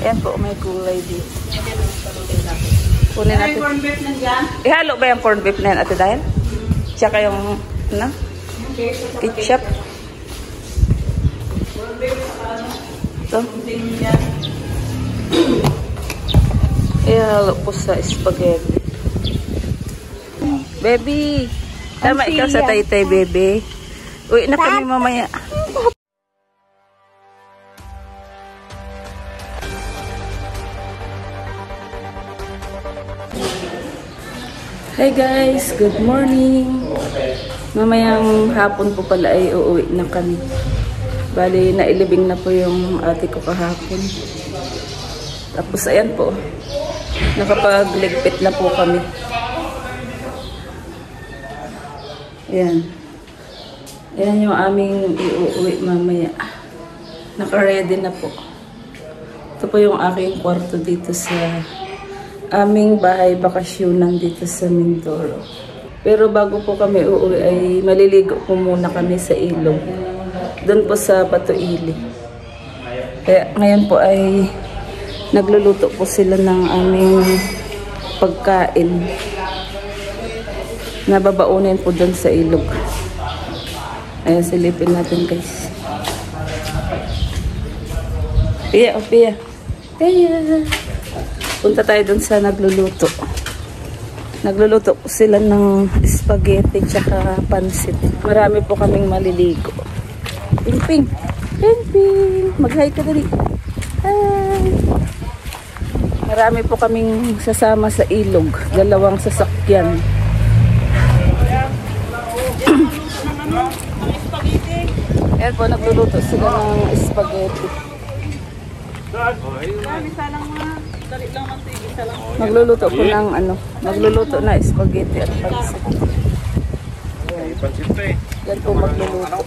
Ayan po, may gulay dito. Kunin natin. Ihalo ba yung corned beef na yan, Ate Dahil? Tsaka yung, ano? Ketchup. Ito. Ihalo po sa spaghetti. Baby! Tama ikaw sa Taytay, baby. Uwi na kami mamaya. Hi guys, good morning. Mamayang hapon po pala ay uuwi na kami. Bali, nailibing na po yung ate ko kahapon. Tapos ayan po, nakapagligpit na po kami. Ayan. Ayan yung aming iuuwi mamaya. Naka-ready na po. Ito po yung aking kwarto dito sa aming bahay bakasyonan dito sa Mindoro. Pero bago po kami uuwi ay maliligo po muna kami sa ilog. Doon po sa Batuili. Kaya ngayon po ay nagluluto po sila ng aming pagkain. Nababaunin po doon sa ilog. Ayan, silipin natin guys. Pia, oh Pia. Pia. Punta tayo dun sa nagluluto. Nagluluto po sila ng spaghetti tsaka pansit. Marami po kaming maliligo. Ping ping. Ping ping. Mag-hi ka dali. Hi. Marami po kaming sasama sa ilog. 2 sasakyan. Ayan po, nagluluto sila ng spaghetti. Magluluto po ng ano, magluluto na spaghetti at pansit. Yan po magluluto.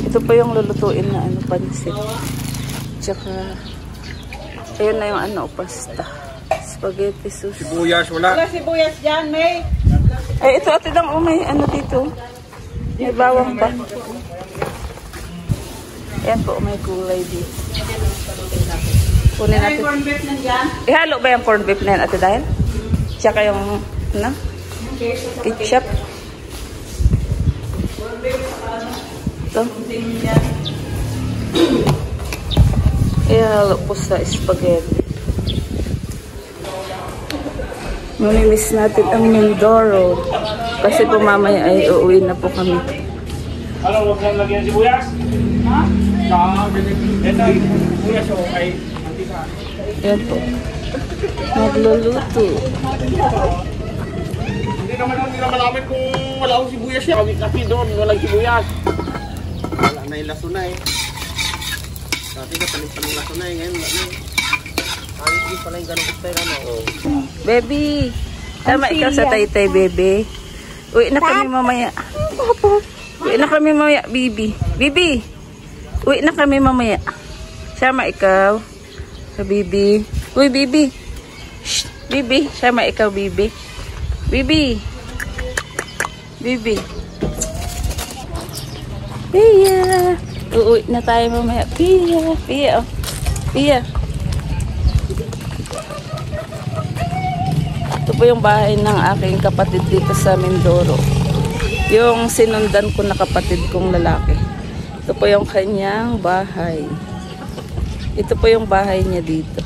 Ito po yung lulutuin na ano, pansit. Tsaka ayun na yung ano, pasta. Spaghetti sauce. Sibuyas wala. Wala sibuyas dyan, May. Ay, ito ate lang, may ano dito. May bawang pa. Ayan po, may gulay dito. Kunin natin. Corned beef nandyan? Ihalo ba yung corned beef na yan, Ate Dahil? Tsaka yung, ano? Ketchup. Ito. Ihalo po sa spaghetti. Mamimiss natin ang Mindoro. Kasi po mamaya ay uuwi na po kami. Ano, huwag lang lagyan sibuyas? Ha? Ito, sibuyas o ay mantika. Ayan po. Magluluto. Hindi naman namin kung wala akong sibuyas yan. Kami kasi doon, walang sibuyas. Wala na yung laso na eh. Dati ka paling laso na eh. Ngayon wala na eh. Hindi pala yung ganun style ano. Baby, tama ikaw sa Taytay, baby. Uwi na kami mamaya. Uwi na kami mamaya, Bibi. Bibi, uwi na kami mamaya. Sama ikaw. Sa Bibi. Uy, Bibi. Shh, Bibi. Sama ikaw, Bibi. Bibi. Bibi. Pia. Uuwi na tayo mamaya. Pia. Pia, oh. Pia. Ito po yung bahay ng aking kapatid dito sa Mindoro. Yung sinundan ko na kapatid kong lalaki. Ito po yung kanyang bahay. Ito po yung bahay niya dito.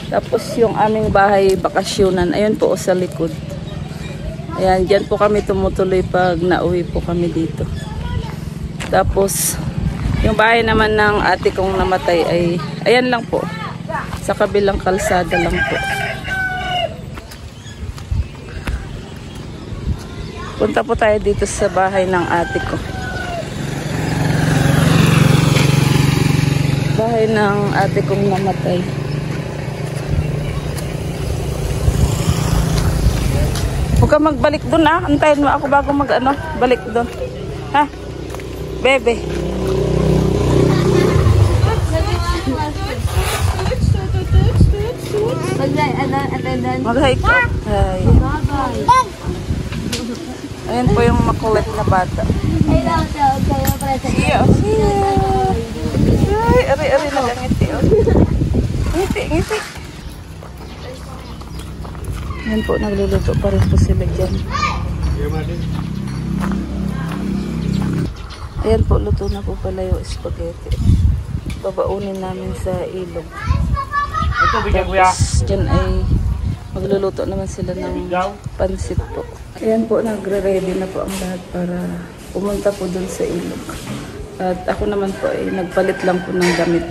Tapos yung aming bahay bakasyonan, ayun po sa likod. Ayan, dyan po kami tumutuloy pag nauwi po kami dito. Tapos yung bahay naman ng ate kong namatay ay ayan lang po. Sa kabilang kalsada lang po. Punta po tayo dito sa bahay ng ate ko. Bahay ng ate kong namatay. Huwag ka magbalik doon ah. Antayin mo ako bago mag-ano. Balik doon. Ha? Bebe. Mag-hi ka. Hi. Ayan po yung makulit na bata. See you. See you. ngiti. Yan po, nagluluto pa rin po sila dyan. Ayan po, luto na po pala yung spaghetti. Babaunin namin sa ilog. Ito, bigyan kuya. Tapos dyan ay magluluto naman sila ng pansit po. Ayan po, nagre-ready na po ang lahat para pumunta po dun sa ilog. At ako naman po ay nagpalit lang po ng damit.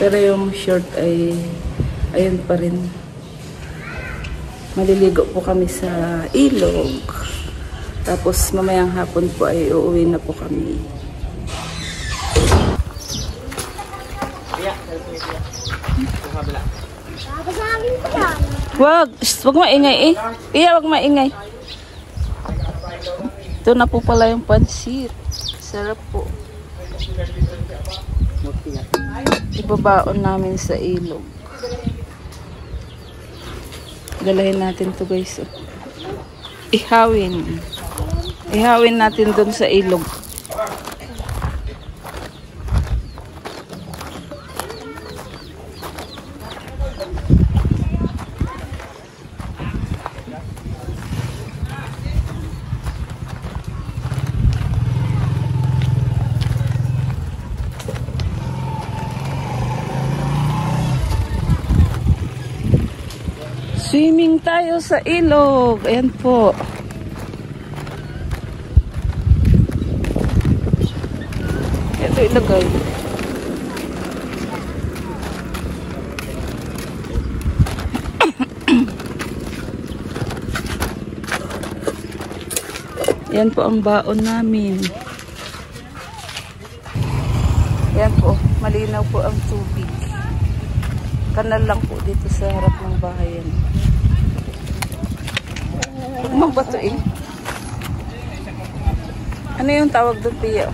Pero yung short ay ayun pa rin. Maliligo po kami sa ilog. Tapos mamayang hapon po ay uuwi na po kami. Wag maingay eh. Iya, wag maingay. Ito na po pala yung pansit. Sarap po. Ibabaon namin sa ilog. Dalahin natin to guys. Ihawin. Ihawin natin dun sa ilog. Swimming tayo sa ilog. Ayan po. Ito ilagay. Ayan po ang baon namin. Ayan po. Malinaw po ang tubig. Kanal lang po dito sa harap ng bahay yan. Huwag batuin. Ano yung tawag doon, Pia?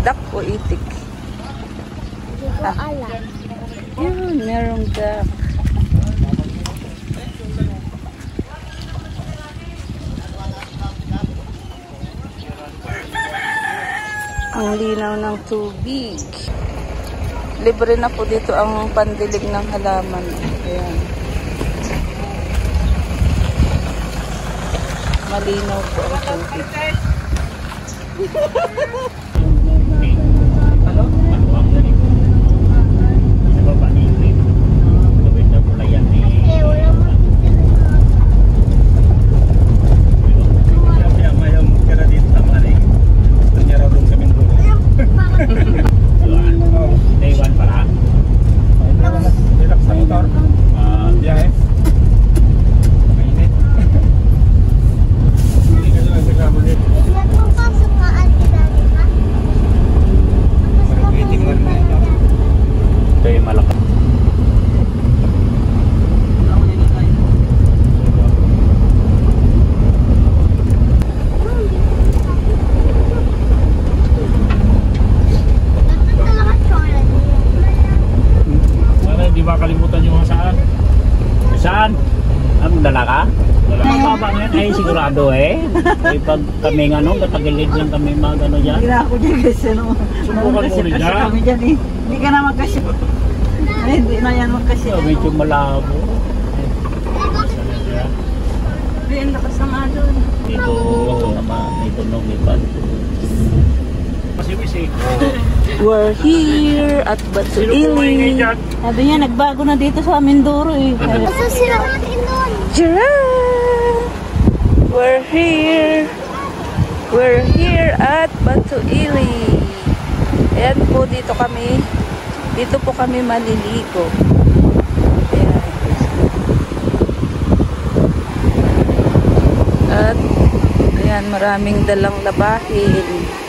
Duck o itik? Hindi ko alam. Yun, merong duck. Ang linaw ng tubig. Libre na po dito ang pandilig ng halaman. Ayan. Malinaw po ang tubig. Ay, sigurado eh. Ay, pag kami nga nung, katagilid lang kami mag ano dyan. Hindi na ako dyan kasi no. Subukan mo rin dyan. Kami dyan eh. Hindi ka na magkasya. Ay, hindi na yan magkasya. So, medyo malabo. Hindi, ang lakas na nga doon. Dito naman, dito nung ipan. Pasibisik. We're here at Batuili. Sabi niya, nagbago na dito sa Mindoro eh. Gusto sila natin doon. Giraffe! We're here. We're here at Batuili. Ayan po, dito kami. Dito po kami maliligo. Ayan. At ayan, maraming dalang labahin.